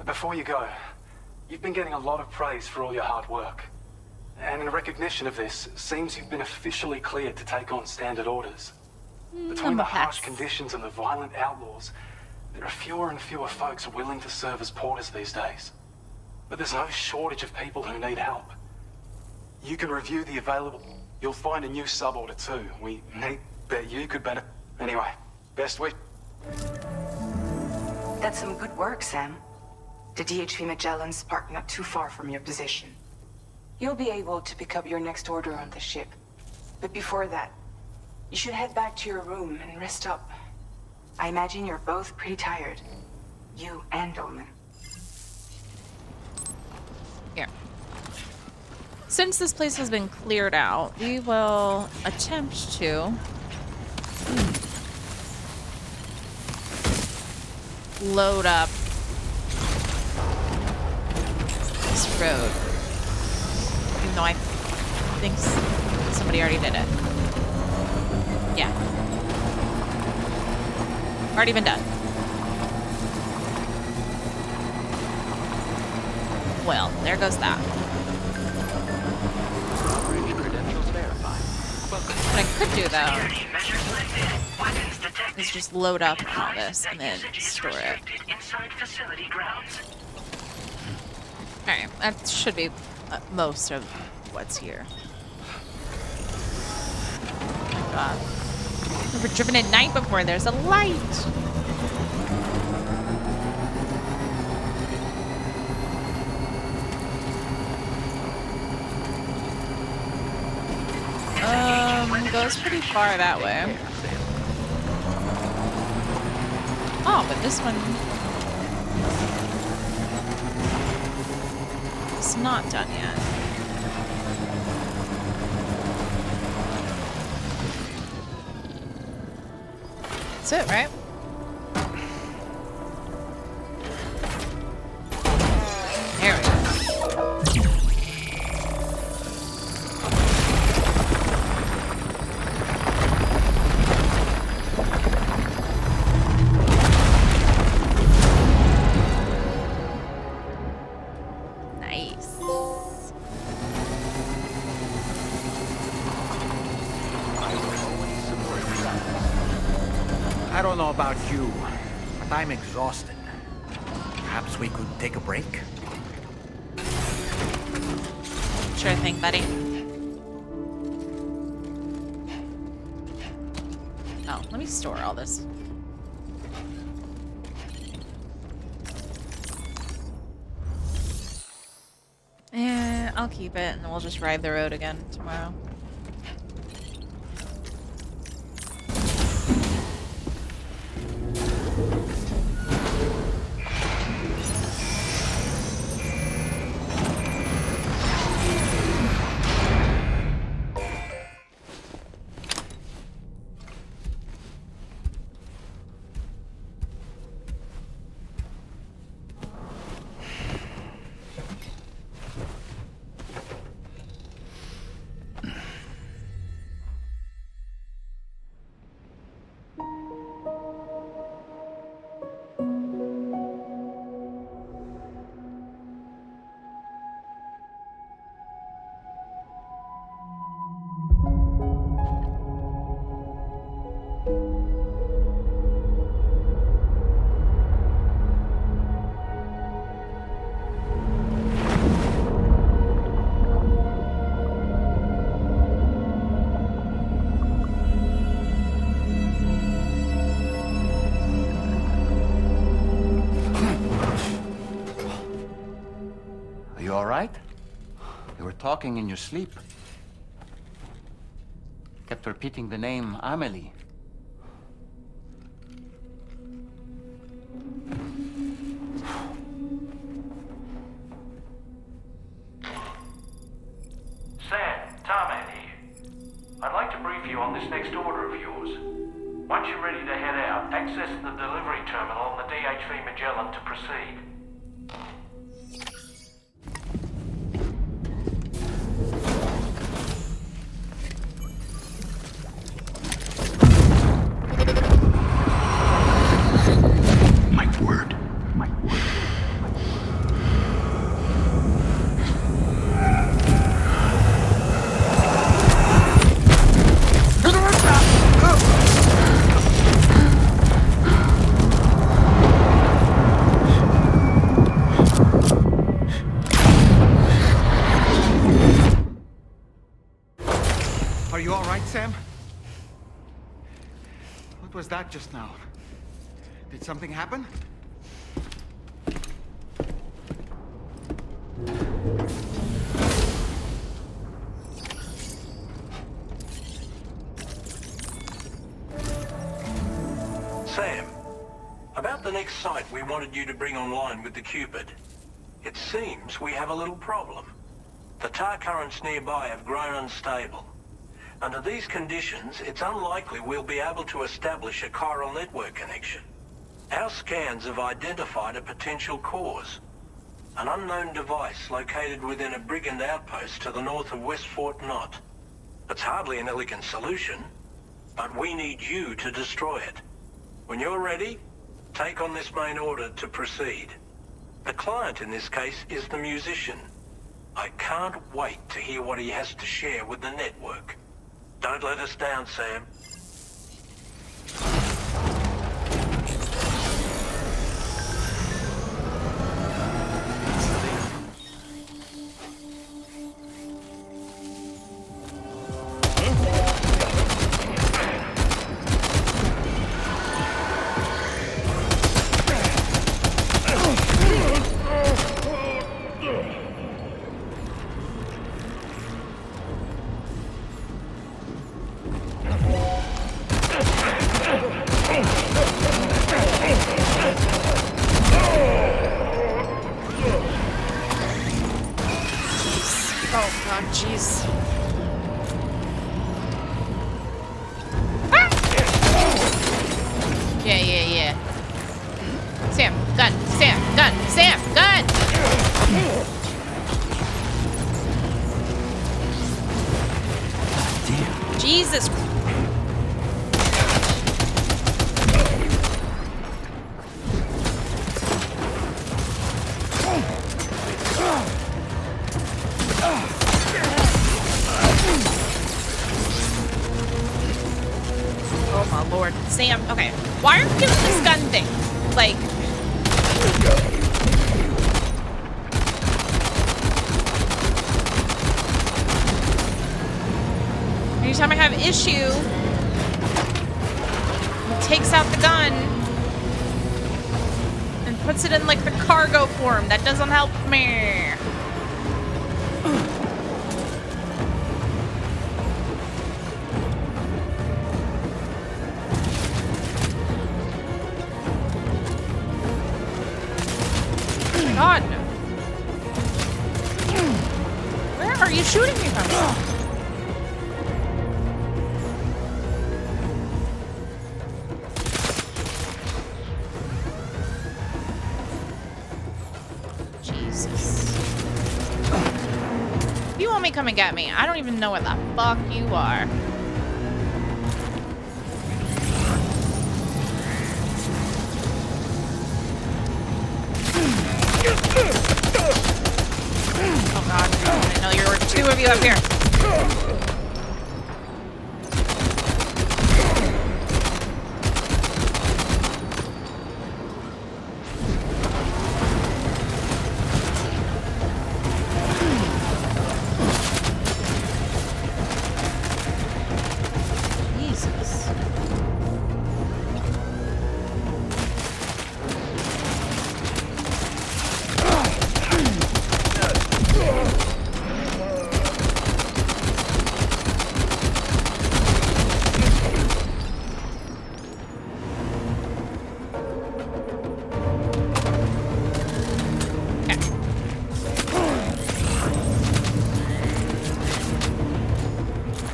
Before you go, you've been getting a lot of praise for all your hard work. And in recognition of this, it seems you've been officially cleared to take on standard orders. Between the harsh conditions and the violent outlaws, there are fewer and fewer folks willing to serve as porters these days. But there's no shortage of people who need help. You can review the available... You'll find a new sub-order too. We bet you could benefit... Anyway, best wish... That's some good work, Sam. The DHV Magellan's parked not too far from your position. You'll be able to pick up your next order on the ship. But before that, you should head back to your room and rest up. I imagine you're both pretty tired. You and Dolman. Here. Since this place has been cleared out, we will attempt to load up this road. Even though I think somebody already did it. Yeah. Already been done. Well, there goes that. Drawbridge credentials verified. What I could do, though, is just load up all this and then store it. Alright, that should be most of what's here. Oh God. We've driven at night before. There's a light. Goes pretty far that way. Oh, but this one is not done yet. That's it, right? There we go. Nice. I don't know about you, but I'm exhausted. Perhaps we could take a break? Sure thing, buddy. Oh, let me store all this. I'll keep it, and we'll just ride the road again tomorrow. Talking in your sleep. Kept repeating the name Amelie. Sam, Tarman here. I'd like to brief you on this next order of yours. Once you're ready to head out, access the delivery terminal on the DHV Magellan to proceed. What was that just now? Did something happen? Sam, about the next site we wanted you to bring online with the Cupid. It seems we have a little problem. The tar currents nearby have grown unstable. Under these conditions, it's unlikely we'll be able to establish a chiral network connection. Our scans have identified a potential cause. An unknown device located within a Brigand outpost to the north of West Fort Knot. It's hardly an elegant solution, but we need you to destroy it. When you're ready, take on this main order to proceed. The client in this case is the musician. I can't wait to hear what he has to share with the network. Don't let us down, Sam. Jesus. Oh my Oh, Lord. Sam, okay. Why are you doing this gun thing? Like... Anytime I have issue, he takes out the gun and puts it in, like, the cargo form. That doesn't help me. God. Where are you shooting me from? Jesus. If you want me, come and get me. I don't even know where the fuck you are. Oh God, I didn't know there were two of you up here. Jesus.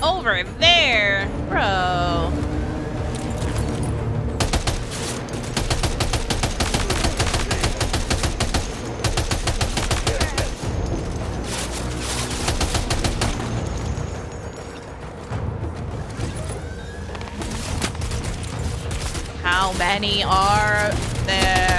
Over there, bro. How many are there?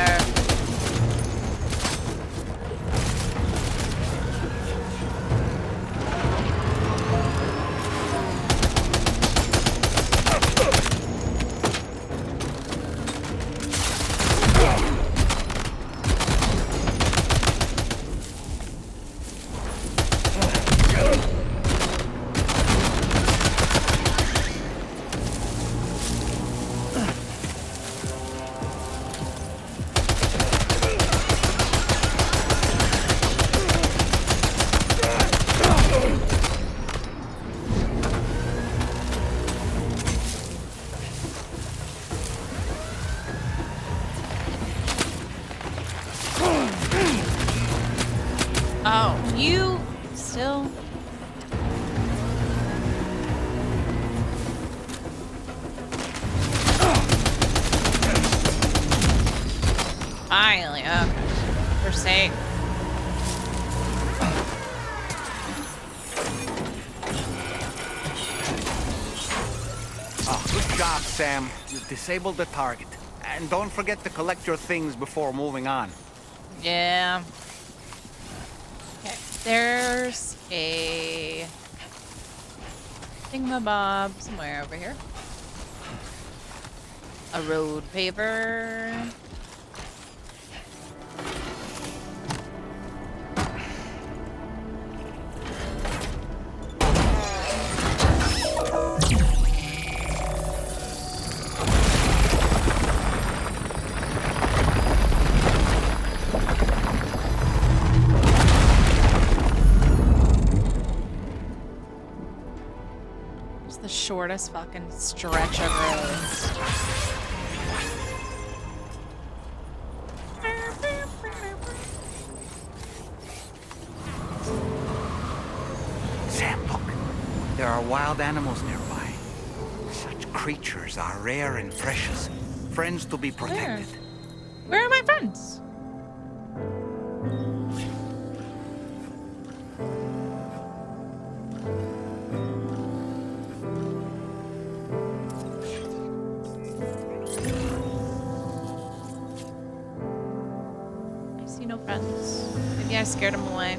Oh, you still... Finally, okay. We're safe. Oh, good job, Sam. You've disabled the target. And don't forget to collect your things before moving on. Yeah. Okay, there's a thingamabob somewhere over here. A road paver. The shortest fucking stretch of roads. Sam, look. There are wild animals nearby. Such creatures are rare and precious. Friends to be protected. Where are my friends? No friends. Maybe I scared him away.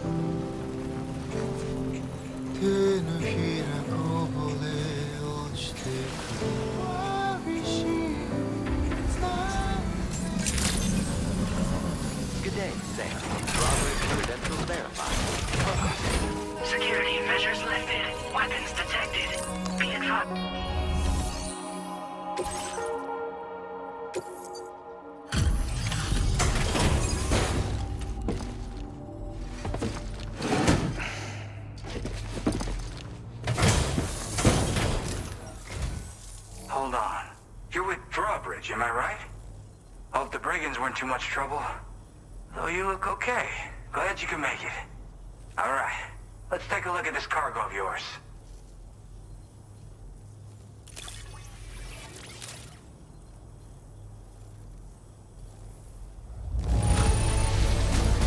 Hold on. You're with Drawbridge, am I right? Hope the Brigands weren't too much trouble. Though you look okay. Glad you can make it. Alright, let's take a look at this cargo of yours.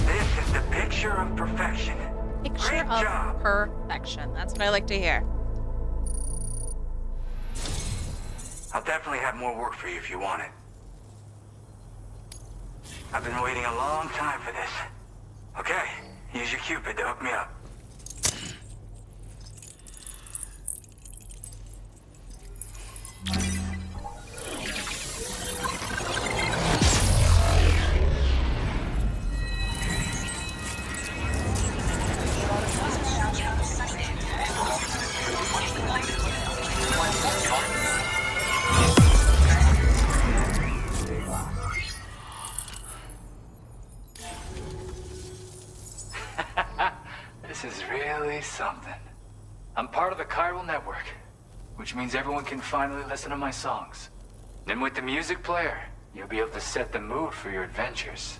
This is the picture of perfection. Picture Great of job. perfection. That's what I like to hear. I'll definitely have more work for you if you want it. I've been waiting a long time for this. Okay, use your Cupid to hook me up. This is really something. I'm part of the chiral network, which means everyone can finally listen to my songs. And with the music player, you'll be able to set the mood for your adventures.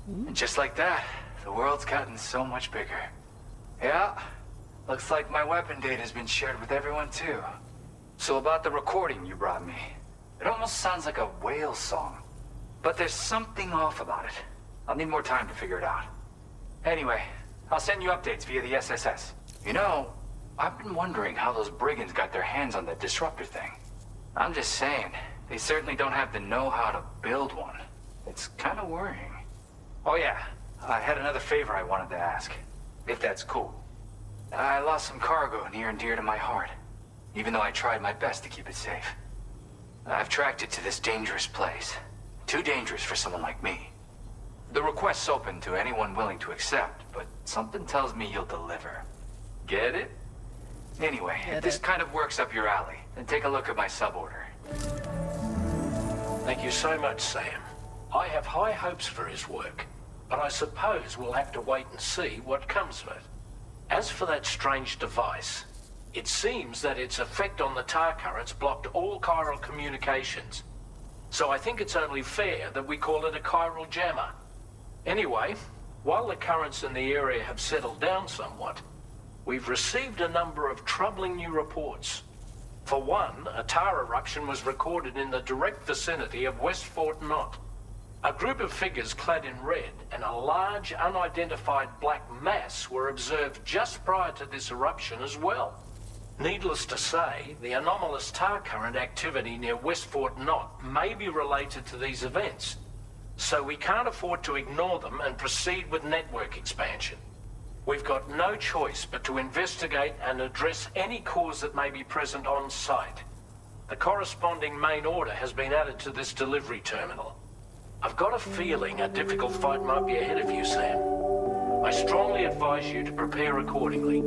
And just like that, the world's gotten so much bigger. Yeah, looks like my weapon data has been shared with everyone too. So about the recording you brought me, it almost sounds like a whale song. But there's something off about it. I'll need more time to figure it out. Anyway, I'll send you updates via the SSS. You know, I've been wondering how those Brigands got their hands on that disruptor thing. I'm just saying, they certainly don't have the know-how to build one. It's kind of worrying. Oh yeah, I had another favor I wanted to ask, if that's cool. I lost some cargo near and dear to my heart, even though I tried my best to keep it safe. I've tracked it to this dangerous place. Too dangerous for someone like me. The request's open to anyone willing to accept, but something tells me you'll deliver. Get it? Anyway, if this kind of works up your alley, then take a look at my suborder. Thank you so much, Sam. I have high hopes for his work, but I suppose we'll have to wait and see what comes of it. As for that strange device, it seems that its effect on the tar currents blocked all chiral communications. So I think it's only fair that we call it a chiral jammer. Anyway, while the currents in the area have settled down somewhat, we've received a number of troubling new reports. For one, a tar eruption was recorded in the direct vicinity of West Fort Knot. A group of figures clad in red and a large unidentified black mass were observed just prior to this eruption as well. Needless to say, the anomalous tar current activity near West Fort Knot may be related to these events. So we can't afford to ignore them and proceed with network expansion. We've got no choice but to investigate and address any cause that may be present on site. The corresponding main order has been added to this delivery terminal. I've got a feeling a difficult fight might be ahead of you, Sam. I strongly advise you to prepare accordingly.